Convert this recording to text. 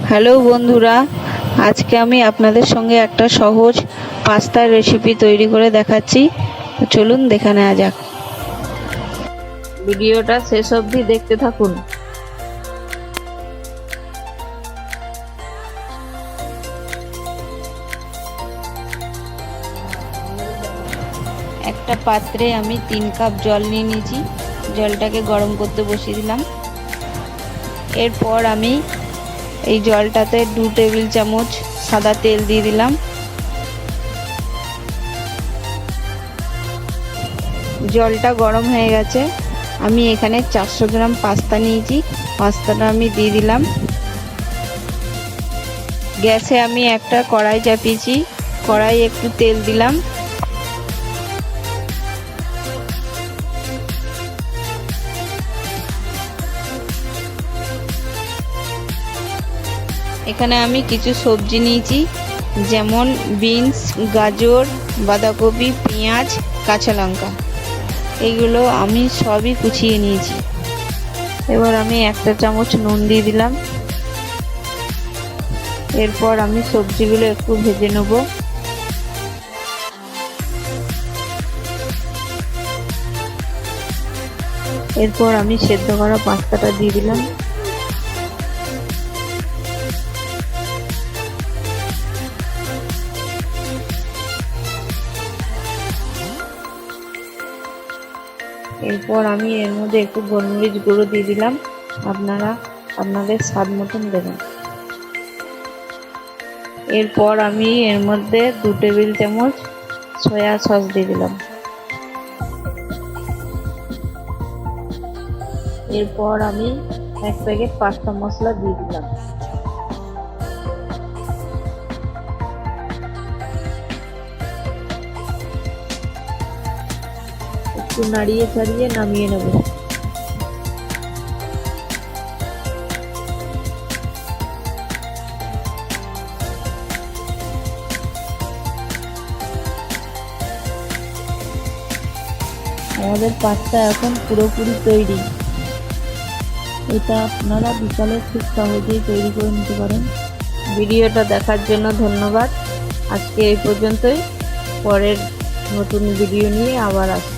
Hello বন্ধুরা, আজকে আমি আপনাদের সঙ্গে একটা সহজ পাস্তার রেসিপি তৈরি করে দেখাচ্ছি। চলুন দেখে নেওয়া যাক। ভিডিওটা শেষ অবধি দেখতে থাকুন। একটা পাত্রে আমি 3 কাপ জল নিয়ে নিয়েছি। জলটাকে গরম করতে বসিয়ে দিলাম। এরপর আমি এই জলটাতে 2 টেবিল চামচ সাদা তেল দিয়ে দিলাম। জলটা গরম হয়ে গেছে। আমি এখানে 400 গ্রাম পাস্তা নিয়েছি। পাস্তাটা আমি দিয়ে দিলাম। গ্যাসে আমি একটা কড়াই চাপিয়েছি। কড়াই একটু তেল দিলাম। এখানে আমি কিছু সবজি নিয়েছি, যেমন বিনস, গাজর, বাঁধাকপি, পেঁয়াজ, কাঁচা লঙ্কা। এইগুলো আমি সবই কুচিয়ে নিয়েছি। এবার আমি 1 চামচ নুন দিয়ে দিলাম। এরপর আমি সবজিগুলো একটু ভেজে নেব। এরপর আমি সেদ্ধ করা পাস্তাটা দিয়ে দিলাম। এরপর আমি এর মধ্যে একটু গোলমরিচ গুঁড়ো দিয়ে দিলাম। আপনারা আপনাদের স্বাদ মতন দেবেন। এরপর আমি এর মধ্যে 2 টেবিল চামচ সয়া সস দিয়ে দিলাম। এরপর আমি 1 প্যাকেট পাস্তা মশলা দিয়ে দিলাম। একটু নাড়িয়ে ছাড়িয়ে নামিয়ে নেব। আমাদের পাস্তা এখন পুরোপুরি তৈরি। এটা আপনারা বিকালে খুব সহজেই তৈরি করে নিতে পারেন। ভিডিওটা দেখার জন্য ধন্যবাদ। আজকে এই পর্যন্তই। পরের নতুন ভিডিও নিয়ে আবার আসবো।